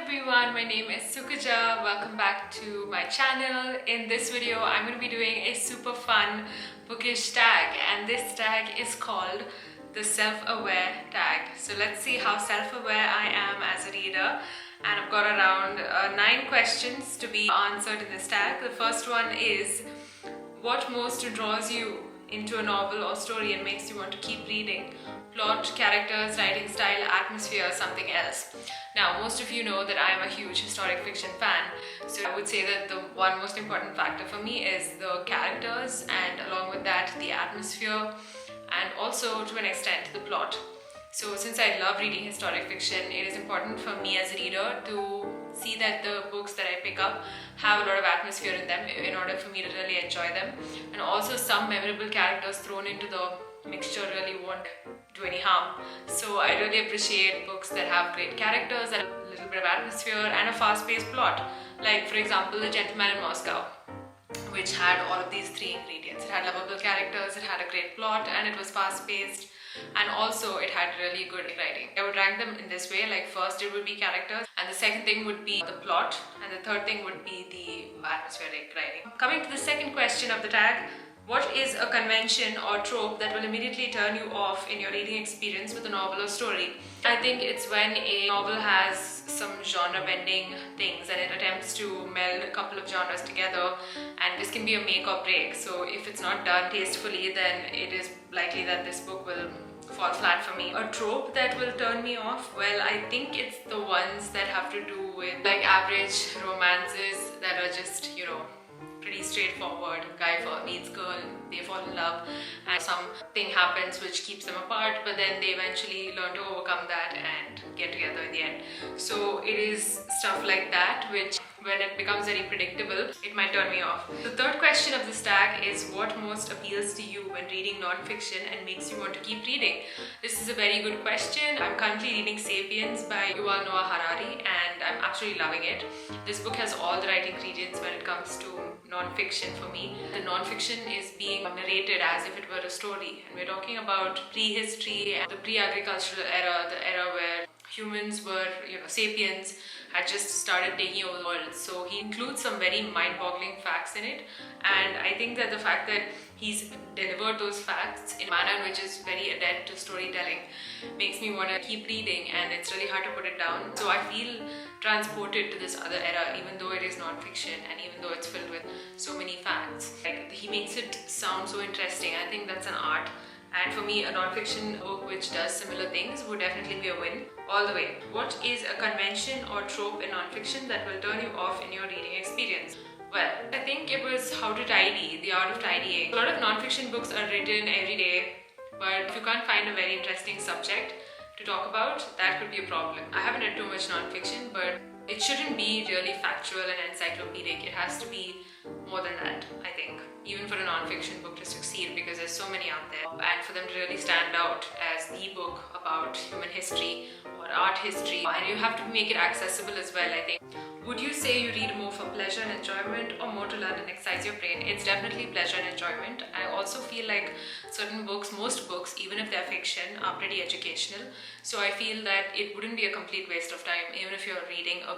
everyone, my name is Sukaja. Welcome back to my channel. In this video, I'm going to be doing a super fun bookish tag, and this tag is called the self-aware tag. So let's see how self-aware I am as a reader. And I've got around 9 questions to be answered in this tag. The first one is, what most draws you into a novel or story and makes you want to keep reading? Plot, characters, writing style, atmosphere, something else. Now, most of you know that I am a huge historic fiction fan, so I would say that the one most important factor for me is the characters, and along with that, the atmosphere, and also to an extent the plot. So since I love reading historic fiction, it is important for me as a reader to see that the books that I pick up have a lot of atmosphere in them in order for me to really enjoy them, and also some memorable characters thrown into the mixture really won't do any harm. So I really appreciate books that have great characters and a little bit of atmosphere and a fast-paced plot. Like for example, The Gentleman in Moscow, which had all of these 3 ingredients. It had lovable characters, it had a great plot, and it was fast-paced, and also it had really good writing. I would rank them in this way, like first it would be characters, and the second thing would be the plot, and the third thing would be the atmospheric writing. Coming to the second question of the tag, what is a convention or trope that will immediately turn you off in your reading experience with a novel or story? I think it's when a novel has some genre-bending things and it attempts to meld a couple of genres together, and this can be a make or break. So if it's not done tastefully, then it is likely that this book will fall flat for me. A trope that will turn me off? Well, I think it's the ones that have to do with like average romances that are just, pretty straightforward. Guy meets girl, they fall in love, and something happens which keeps them apart, but then they eventually learn to overcome that and get together in the end. So it is stuff like that which, when it becomes very predictable, it might turn me off. The third question of this tag is, what most appeals to you when reading non-fiction and makes you want to keep reading? This is a very good question. I'm currently reading Sapiens by Yuval Noah Harari, and I'm absolutely loving it. This book has all the right ingredients when it comes to non-fiction for me. The non-fiction is being narrated as if it were a story, and we're talking about prehistory and the pre-agricultural era, the era where humans were, sapiens had just started taking over the world. So he includes some very mind-boggling facts in it, and I think that the fact that he's delivered those facts in a manner which is very adept to storytelling makes me want to keep reading, and it's really hard to put it down. So I feel transported to this other era, even though it is non-fiction and even though it's filled with so many facts. Like, he makes it sound so interesting. I think that's an art. And for me, a non-fiction book which does similar things would definitely be a win all the way. What is a convention or trope in non-fiction that will turn you off in your reading experience? Well, I think it was How to Tidy, The Art of Tidying. A lot of non-fiction books are written every day, but if you can't find a very interesting subject to talk about, that could be a problem. I haven't read too much non-fiction, but it shouldn't be really factual and encyclopedic. It has to be more than that, I think, even for a non-fiction book to succeed, because there's so many out there, and for them to really stand out as the book about human history or art history, and you have to make it accessible as well, I think. Would you say you read more for pleasure and enjoyment or more to learn and exercise your brain? It's definitely pleasure and enjoyment. I also feel like certain books, most books, even if they're fiction, are pretty educational. So I feel that it wouldn't be a complete waste of time, even if you're reading a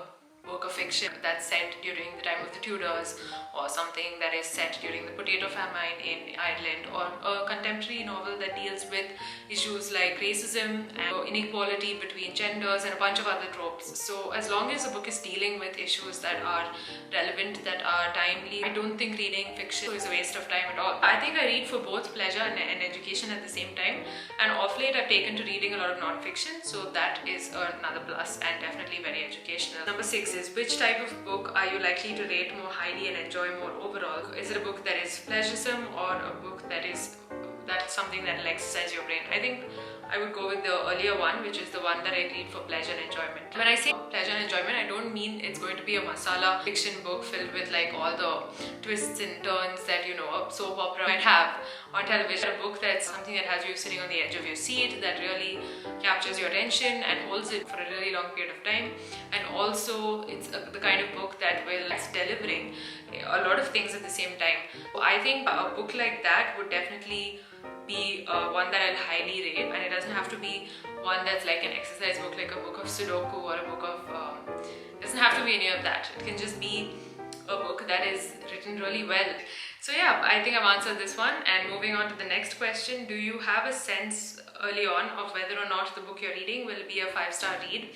book of fiction that's set during the time of the Tudors, or something that is set during the potato famine in Ireland, or a contemporary novel that deals with issues like racism and inequality between genders and a bunch of other tropes. So as long as a book is dealing with issues that are relevant, that are timely, I don't think reading fiction is a waste of time at all. I think I read for both pleasure and education at the same time, and off late I've taken to reading a lot of non-fiction, so that is another plus and definitely very educational. Number 6 is, which type of book are you likely to rate more highly and enjoy more overall? Is it a book that is pleasuresome, or a book that's something that will exercise your brain? I think I would go with the earlier one, which is the one that I read for pleasure and enjoyment. When I say pleasure and enjoyment, I don't mean it's going to be a masala fiction book filled with like all the twists and turns that a soap opera might have on television. A book that's something that has you sitting on the edge of your seat, that really captures your attention and holds it for a really long period of time. And also it's the kind of book that will delivering a lot of things at the same time. So I think a book like that would definitely be one that I'll highly rate, and it doesn't have to be one that's like an exercise book, like a book of Sudoku or a book of have to be any of that. It can just be a book that is written really well. So yeah, I think I've answered this one. And moving on to the next question, do you have a sense early on of whether or not the book you're reading will be a 5-star read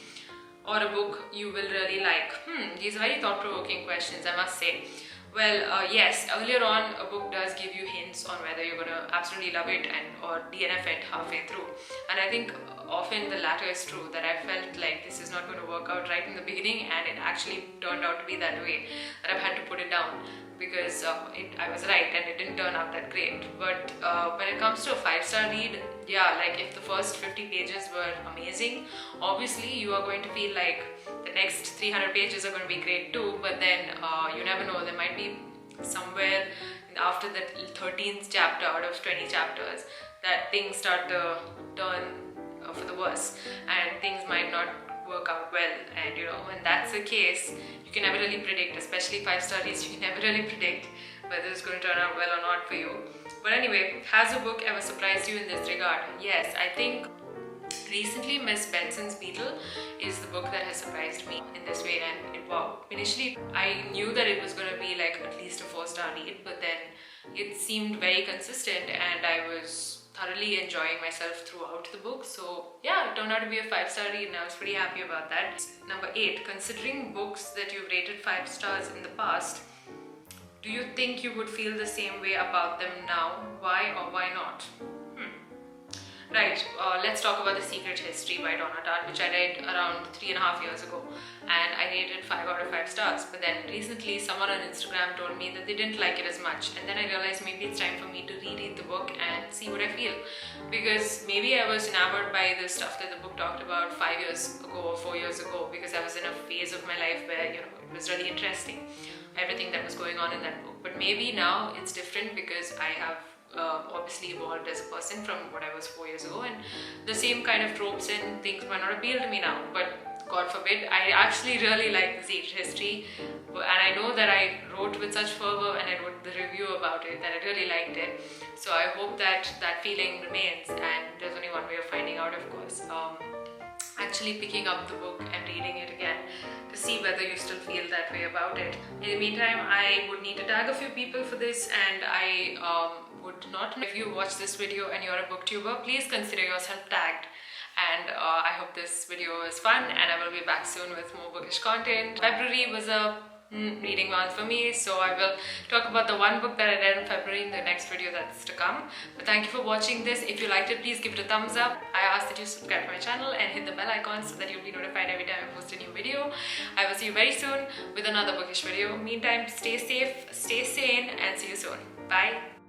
or a book you will really like? These are very thought-provoking questions, I must say. Well, yes, earlier on a book does give you hints on whether you're going to absolutely love it or DNF it halfway through. And I think often the latter is true, that I felt like this is not going to work out right in the beginning, and it actually turned out to be that way, that I've had to put it down because I was right and it didn't turn out that great. But when it comes to a 5-star read, yeah, like if the first 50 pages were amazing, obviously you are going to feel like the next 300 pages are going to be great too, but then you never know, there might be somewhere after the 13th chapter out of 20 chapters that things start to turn for the worse and things might not work out well. And you know, when that's the case, you can never really predict, especially 5-star reads, you can never really predict whether it's going to turn out well or not for you. But anyway, has a book ever surprised you in this regard? Yes, I think recently Miss Benson's Beetle is the book that has surprised me in this way. And wow, initially I knew that it was going to be like at least a 4-star read, but then it seemed very consistent and I was thoroughly enjoying myself throughout the book. So yeah, it turned out to be a 5-star read and I was pretty happy about that. Number 8, considering books that you've rated 5 stars in the past, do you think you would feel the same way about them now? Why or why not? Right, let's talk about The Secret History by Donna Tartt, which I read around 3.5 years ago, and I rated 5 out of 5 stars. But then recently someone on Instagram told me that they didn't like it as much, and then I realized maybe it's time for me to reread the book and see what I feel, because maybe I was enamored by the stuff that the book talked about 5 years ago or 4 years ago, because I was in a phase of my life where, you know, it was really interesting, everything that was going on in that book. But maybe now it's different because I have obviously evolved as a person from what I was 4 years ago, and the same kind of tropes and things might not appeal to me now. But God forbid, I actually really like The Secret History, and I know that I wrote with such fervor and I wrote the review about it that I really liked it. So I hope that that feeling remains, and there's only one way of finding out, of course. Actually picking up the book and reading it again to see whether you still feel that way about it. In the meantime, I would need to tag a few people for this, and I would not. If you watch this video and you're a booktuber, please consider yourself tagged. And I hope this video is fun, and I will be back soon with more bookish content. February was a reading month for me, so I will talk about the one book that I read in February in the next video that's to come. But thank you for watching this. If you liked it, please give it a thumbs up. I ask that you subscribe to my channel and hit the bell icon so that you'll be notified every time I post a new video. I will see you very soon with another bookish video. Meantime, stay safe, stay sane, and see you soon. Bye.